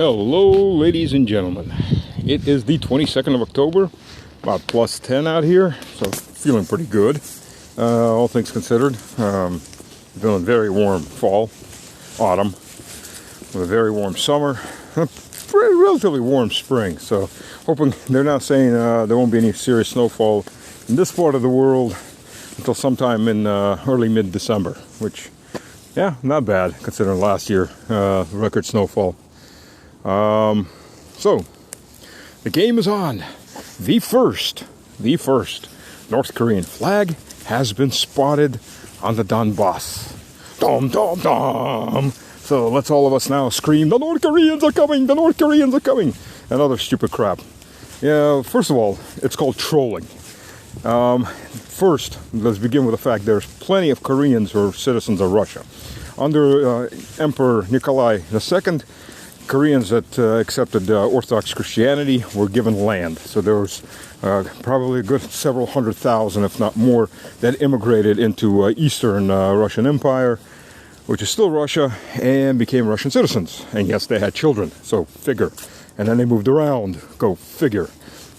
Hello, ladies and gentlemen. It is the 22nd of October, about plus 10 out here, so feeling pretty good, all things considered. Feeling very warm fall, autumn, with a very warm summer, a relatively warm spring, so hoping they're not saying there won't be any serious snowfall in this part of the world until sometime in early mid-December, which, yeah, not bad considering last year, record snowfall. So the game is on. The first North Korean flag has been spotted on the Donbass. Dom, dom, dom. So let's all of us now scream, the North Koreans are coming, the North Koreans are coming, and other stupid crap. Yeah, first of all, it's called trolling. First, let's begin with the fact there's plenty of Koreans who are citizens of Russia. Under Emperor Nikolai II, Koreans that accepted Orthodox Christianity were given land. So there was probably a good several 100,000, if not more, that immigrated into Eastern Russian Empire, which is still Russia, and became Russian citizens. And yes, they had children, so figure. And then they moved around, go figure.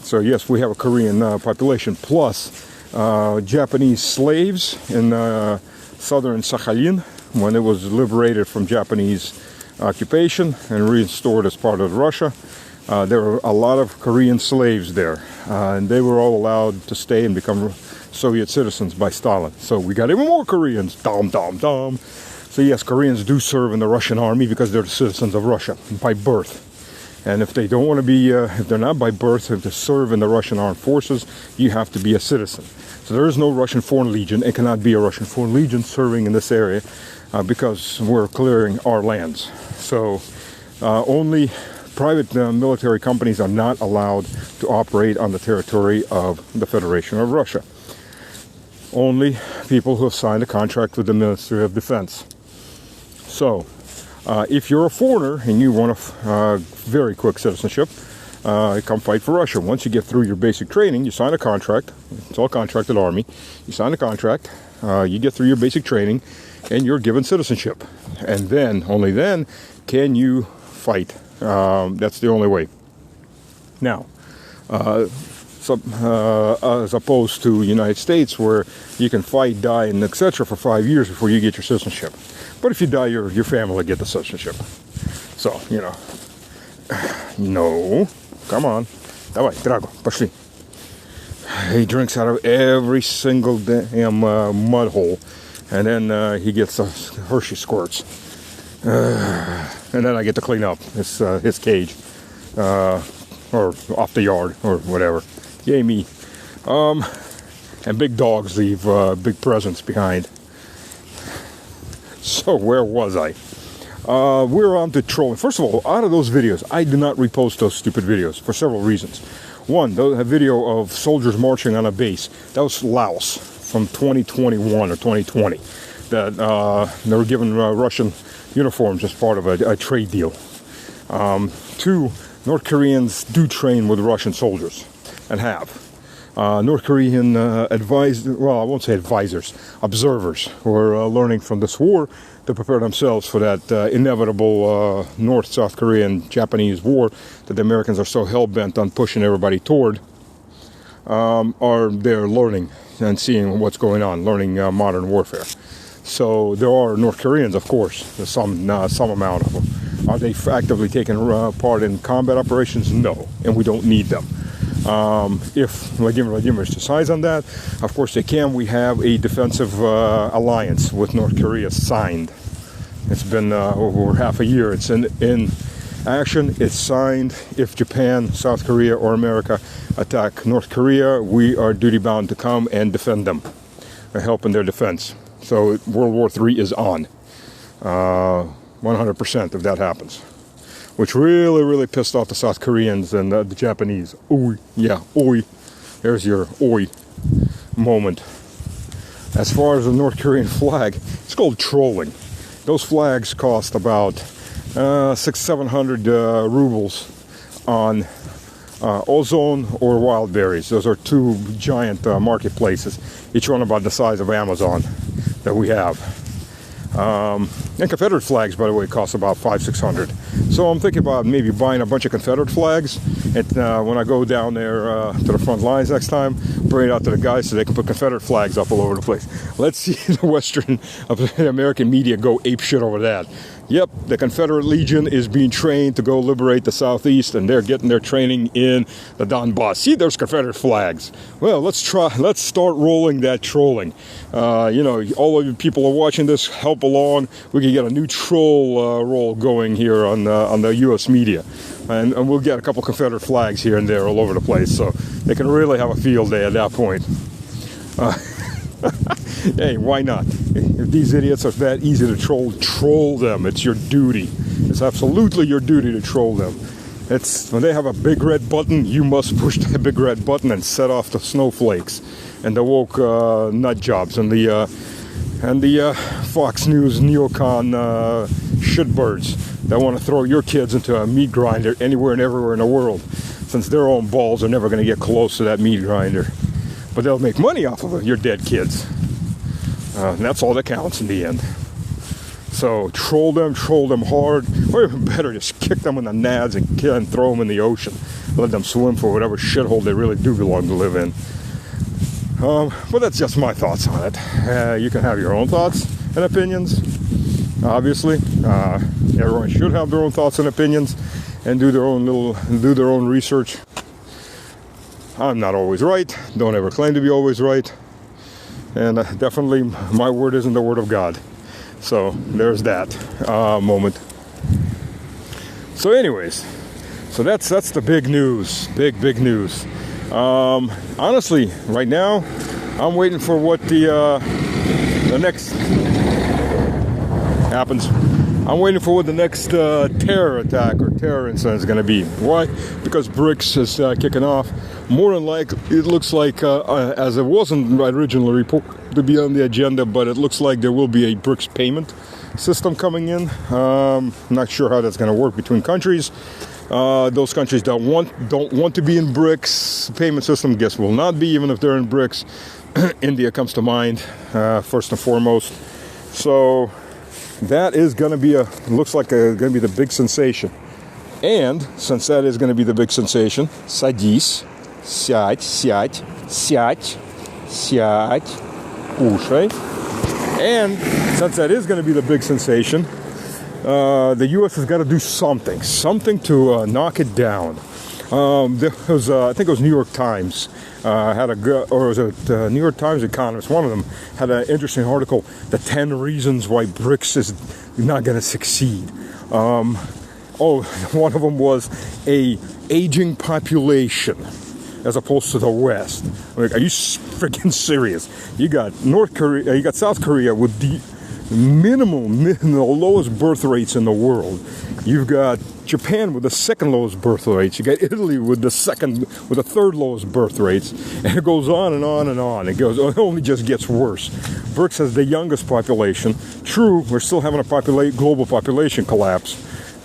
So yes, we have a Korean population, plus Japanese slaves in southern Sakhalin, when it was liberated from Japanese occupation and restored as part of Russia. There were a lot of Korean slaves there, and they were all allowed to stay and become Soviet citizens by Stalin. So we got even more Koreans. Dom, dom, dom. So yes, Koreans do serve in the Russian army because they're citizens of Russia by birth. And if they don't want to be, if they're not by birth, if they serve in the Russian armed forces, you have to be a citizen. So there is no Russian Foreign Legion. It cannot be a Russian Foreign Legion serving in this area because we're clearing our lands. So only private military companies are not allowed to operate on the territory of the Federation of Russia. Only people who have signed a contract with the Ministry of Defense. So if you're a foreigner and you want a very quick citizenship, come fight for Russia. Once you get through your basic training, you sign a contract. It's all contracted army. You sign a contract, you get through your basic training, and you're given citizenship. And then, only then, can you fight. That's the only way. Now, as opposed to the United States, where you can fight, die, and etc. for 5 years before you get your citizenship. But if you die, your family will get the citizenship. So, you know. No. Come on. Давай, Drago, пошли. He drinks out of every single damn mud hole. And then he gets Hershey squirts. And then I get to clean up his cage. Or off the yard, or whatever. Yay me. And big dogs leave big presents behind. So where was I? We're on to trolling. First of all, out of those videos, I do not repost those stupid videos for several reasons. One, a video of soldiers marching on a base. That was Laos from 2021 or 2020. That they were given Russian uniforms as part of a trade deal. Two, North Koreans do train with Russian soldiers and have. North Korean observers who are learning from this war to prepare themselves for that inevitable North-South Korean-Japanese war that the Americans are so hell-bent on pushing everybody toward, are there learning and seeing what's going on, learning modern warfare. So there are North Koreans, of course, there's some amount of them. Are they actively taking part in combat operations? No, and we don't need them. If Vladimir Vladimirovich decides on that, of course they can. We have a defensive alliance with North Korea signed. It's been over half a year. It's in action. It's signed. If Japan, South Korea, or America attack North Korea, we are duty-bound to come and defend them, help in their defense. So World War III is on. 100% if that happens. Which really, really pissed off the South Koreans and the Japanese. Oi, yeah, oi. There's your oi moment. As far as the North Korean flag, it's called trolling. Those flags cost about 600-700 rubles on Ozon or Wildberries. Those are two giant marketplaces, each one about the size of Amazon that we have. And Confederate flags, by the way, cost about $500-600. So I'm thinking about maybe buying a bunch of Confederate flags. And when I go down there to the front lines next time, bring it out to the guys so they can put Confederate flags up all over the place. Let's see the Western American media go apeshit over that. Yep, the Confederate Legion is being trained to go liberate the Southeast, and they're getting their training in the Donbass. See, there's Confederate flags. Well, let's start rolling that trolling. All of you people are watching this, help along. We can get a new troll roll going here on the U.S. media. And we'll get a couple Confederate flags here and there all over the place, so they can really have a field day at that point. Hey, why not? If these idiots are that easy to troll them. It's your duty. It's absolutely your duty to troll them. It's when they have a big red button, you must push that big red button and set off the snowflakes and the woke nut jobs and the Fox News neocon shitbirds that want to throw your kids into a meat grinder anywhere and everywhere in the world, since their own balls are never going to get close to that meat grinder. But they'll make money off of your dead kids. And that's all that counts in the end. So troll them hard, or even better, just kick them in the nads and throw them in the ocean. Let them swim for whatever shithole they really do belong to live in. But that's just my thoughts on it. You can have your own thoughts and opinions. Obviously, everyone should have their own thoughts and opinions and do their own research. I'm not always right. Don't ever claim to be always right. And definitely, my word isn't the word of God. So there's that moment. So anyways, so that's the big news. Big news. Honestly, right now, I'm waiting for what the next happens. I'm waiting for what the next terror attack or terror incident is going to be. Why? Because BRICS is kicking off. More than likely, it looks like, as it wasn't originally reported to be on the agenda, but it looks like there will be a BRICS payment system coming in. Not sure how that's going to work between countries. Those countries that don't want to be in BRICS payment system, guess will not be, even if they're in BRICS. India comes to mind first and foremost. So that is going to be looks like going to be the big sensation. And since that is going to be the big sensation, садись, сядь, кушай. And since that is going to be the big sensation, the U.S. has got to do something to knock it down. There was, I think it was New York Times, or was it New York Times Economist? One of them had an interesting article, the 10 reasons why BRICS is not going to succeed. One of them was a aging population as opposed to the West. Like, are you freaking serious? You got North Korea, you got South Korea with the the lowest birth rates in the world. You've got Japan with the second lowest birth rates. You got Italy with the third lowest birth rates, and it goes on and on and on. It only just gets worse. BRICS has the youngest population. True, we're still having a global population collapse.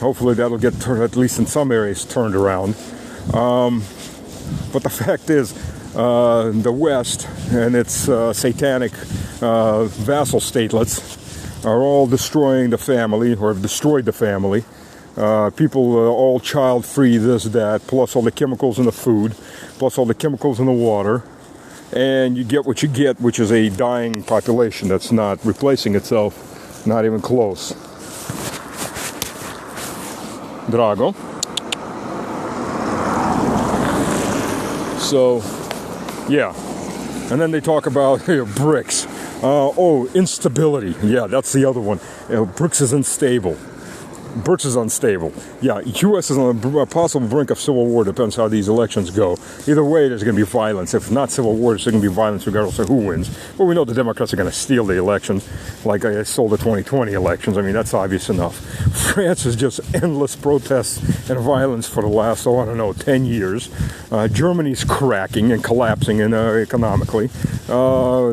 Hopefully that'll get at least in some areas turned around. But the fact is, the West and its satanic vassal statelets are all destroying the family, or have destroyed the family. People all child-free, this, that, plus all the chemicals in the food, plus all the chemicals in the water. And you get what you get, which is a dying population that's not replacing itself, not even close. Drago. So, yeah. And then they talk about BRICS. Instability. Yeah, that's the other one. BRICS is unstable. BRICS is unstable. Yeah, U.S. is on a possible brink of civil war. Depends how these elections go. Either way, there's going to be violence. If not civil war, there's going to be violence regardless of who wins. But we know the Democrats are going to steal the elections, like I stole the 2020 elections. I mean, that's obvious enough. France is just endless protests and violence for the last, 10 years. Germany's cracking and collapsing economically.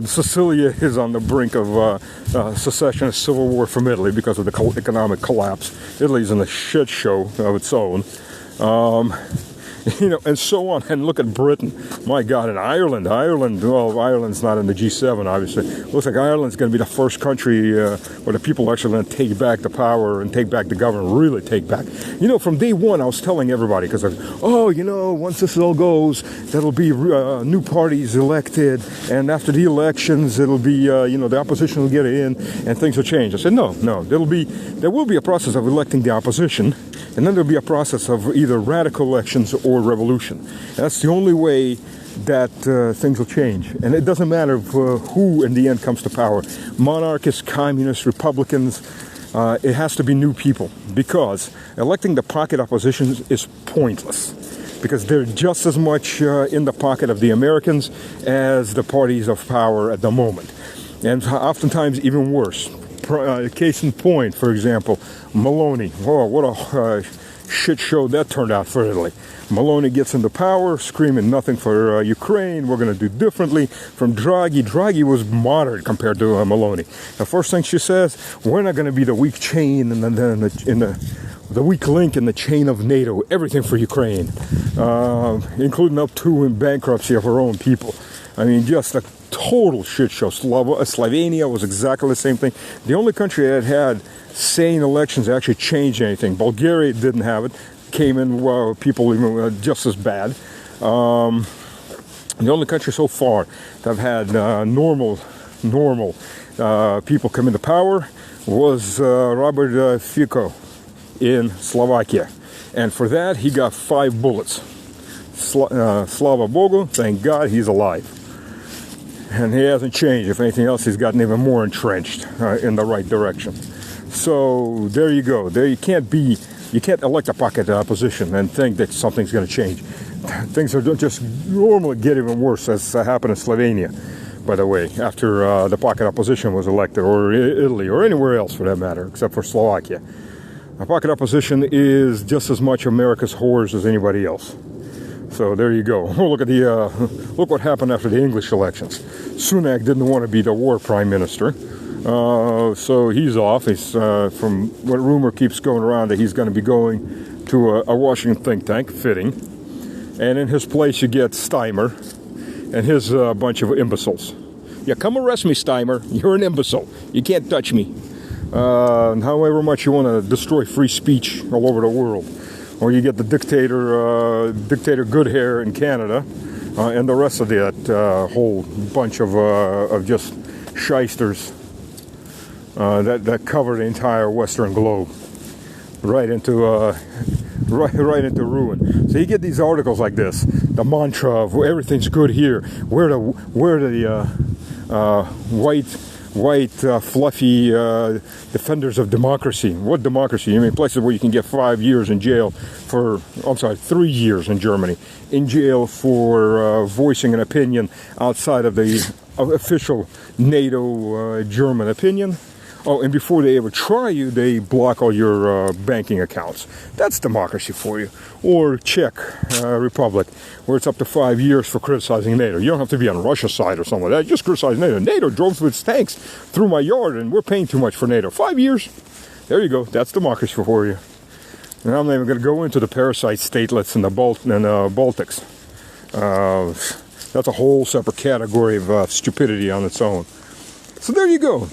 Sicilia is on the brink of secessionist civil war from Italy because of the economic collapse. Italy's in a shit show of its own. and so on. And look at Britain. My God, and Ireland. Well, Ireland's not in the G7, obviously. Looks like Ireland's going to be the first country where the people are actually going to take back the power and take back the government, really take back. From day one, I was telling everybody, because once this all goes, there'll be new parties elected, and after the elections, it'll be, the opposition will get in, and things will change. I said, no, there will be a process of electing the opposition, and then there'll be a process of either radical elections or revolution. And that's the only way that things will change. And it doesn't matter who in the end comes to power. Monarchists, communists, Republicans, it has to be new people, because electing the pocket opposition is pointless, because they're just as much in the pocket of the Americans as the parties of power at the moment. And oftentimes even worse. Case in point, for example, Maloney. Oh, what a shit show that turned out for Italy. Maloney gets into power, screaming nothing for Ukraine, we're going to do differently. From Draghi was moderate compared to Maloney. The first thing she says, we're not going to be the weak chain in the weak link in the chain of NATO, everything for Ukraine, including up to in bankruptcy of her own people. I mean, just a total shit show. Slovenia was exactly the same thing. The only country that had sane elections that actually changed anything. Bulgaria didn't have it. Came in people even just as bad. The only country so far that have had normal people come into power was Robert Fico in Slovakia. And for that, he got 5 bullets. Slava Bogu, thank God he's alive. And he hasn't changed. If anything else, he's gotten even more entrenched in the right direction. So there you go. You can't elect a pocket opposition and think that something's going to change. Things are just normally get even worse, as happened in Slovenia, by the way, after the pocket opposition was elected, or Italy, or anywhere else for that matter, except for Slovakia. A pocket opposition is just as much America's whores as anybody else. So there you go. Look at look what happened after the English elections. Sunak didn't want to be the war prime minister, so he's off. He's from what rumor keeps going around that he's going to be going to a Washington think tank, fitting. And in his place, you get Steimer and his bunch of imbeciles. Yeah, come arrest me, Steimer. You're an imbecile. You can't touch me. However much you want to destroy free speech all over the world. Or you get the dictator Goodhair in Canada, and the rest of that whole bunch of just shysters that cover the entire Western globe, right into ruin. So you get these articles like this, the mantra of everything's good here. Where the white, fluffy defenders of democracy. What democracy? I mean, places where you can get 5 years in jail 3 years in Germany, in jail for voicing an opinion outside of the official NATO German opinion. Oh, and before they ever try you, they block all your banking accounts. That's democracy for you. Or Czech Republic, where it's up to 5 years for criticizing NATO. You don't have to be on Russia's side or something like that. Just criticize NATO. NATO drove with its tanks through my yard, and we're paying too much for NATO. 5 years. There you go. That's democracy for you. And I'm not even going to go into the parasite statelets and the Baltics. That's a whole separate category of stupidity on its own. So there you go.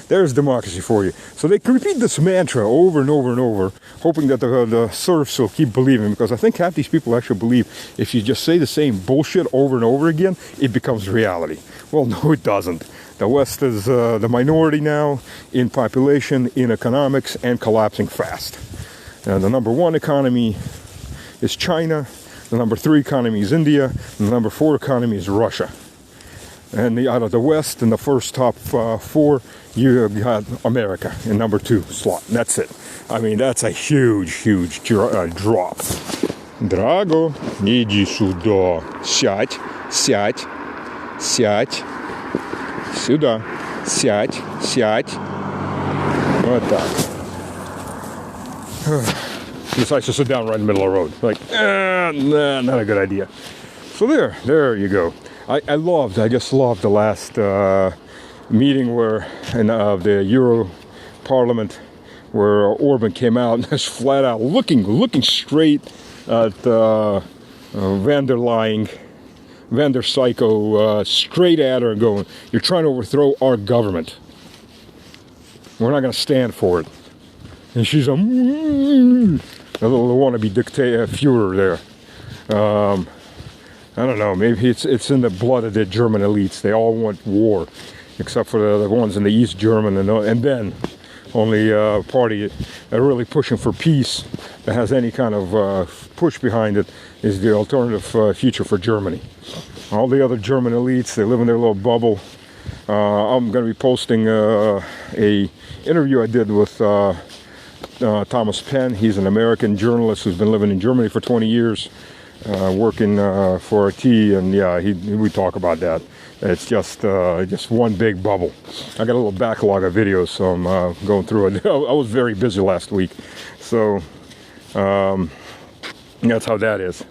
There's democracy for you. So they repeat this mantra over and over and over, hoping that the serfs will keep believing, because I think half these people actually believe if you just say the same bullshit over and over again, it becomes reality. Well, no, it doesn't. The West is the minority now in population, in economics, and collapsing fast. And the number 1 economy is China, the number 3 economy is India, and the number 4 economy is Russia. And out of the West, in the first top 4, you got America in number 2 slot. That's it. I mean, that's a huge drop. Drago, иди сюда. Сядь. Сюда. Сядь. Вот так. Decides to sit down right in the middle of the road. Like, nah, not a good idea. So there you go. I just loved the last meeting of the Euro Parliament, where Orban came out and just flat out looking straight at van der Leyen, van der Psycho, straight at her and going, "You're trying to overthrow our government. We're not going to stand for it." And she's a little wannabe dictator, Führer there. I don't know, maybe it's in the blood of the German elites. They all want war, except for the ones in the East German, and then only party that are really pushing for peace, that has any kind of push behind it, is the alternative future for Germany. All the other German elites, they live in their little bubble. I'm going to be posting a interview I did with Thomas Penn. He's an American journalist who's been living in Germany for 20 years, working for RT, and yeah, we talk about that. It's just one big bubble. I got a little backlog of videos, so I'm going through it. I was very busy last week, so that's how that is.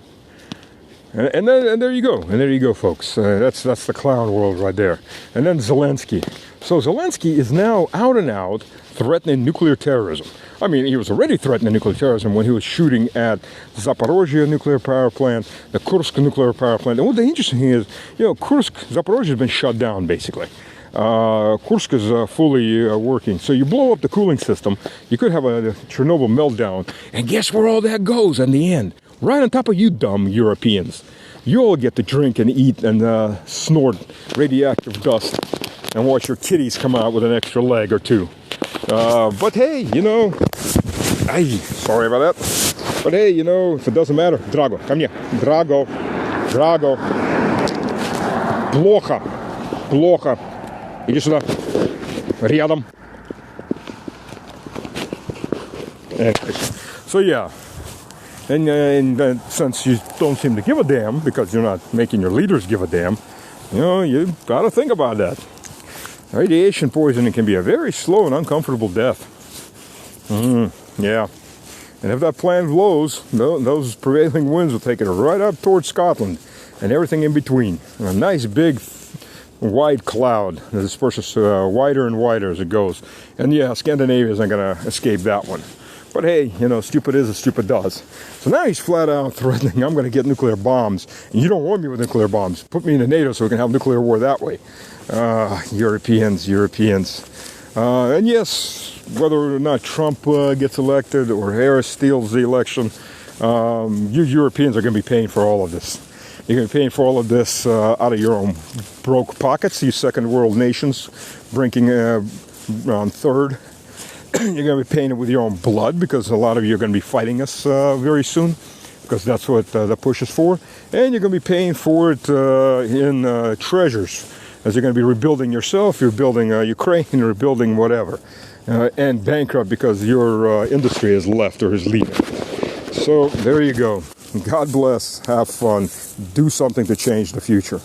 And there you go. And there you go, folks. That's the clown world right there. And then Zelensky. So Zelensky is now out and out threatening nuclear terrorism. I mean, he was already threatening nuclear terrorism when he was shooting at Zaporozhye nuclear power plant, the Kursk nuclear power plant. And what the interesting thing is, Kursk, Zaporozhye has been shut down, basically. Kursk is fully working. So you blow up the cooling system, you could have a Chernobyl meltdown, and guess where all that goes in the end? Right on top of you dumb Europeans. You all get to drink and eat and snort radioactive dust and watch your kitties come out with an extra leg or two. But hey, sorry about that. But hey, if it doesn't matter, Drago, come here. Drago. Плохо. Иди сюда. Рядом. So yeah. And since you don't seem to give a damn, because you're not making your leaders give a damn, you got to think about that. Radiation poisoning can be a very slow and uncomfortable death. Yeah. And if that plant blows, those prevailing winds will take it right up towards Scotland and everything in between. And a nice big wide cloud that disperses wider and wider as it goes. And yeah, Scandinavia isn't going to escape that one. But hey, stupid is as stupid does. So now he's flat out threatening, I'm going to get nuclear bombs. And you don't want me with nuclear bombs. Put me in the NATO so we can have nuclear war that way. Europeans. And yes, whether or not Trump gets elected or Harris steals the election, you Europeans are going to be paying for all of this. You're going to be paying for all of this out of your own broke pockets, these second world nations, ranking around third. You're going to be paying it with your own blood, because a lot of you are going to be fighting us very soon, because that's what the push is for. And you're going to be paying for it in treasures, as you're going to be rebuilding yourself, you're building Ukraine, you're rebuilding whatever. And bankrupt because your industry is left or is leaving. So there you go. God bless. Have fun. Do something to change the future.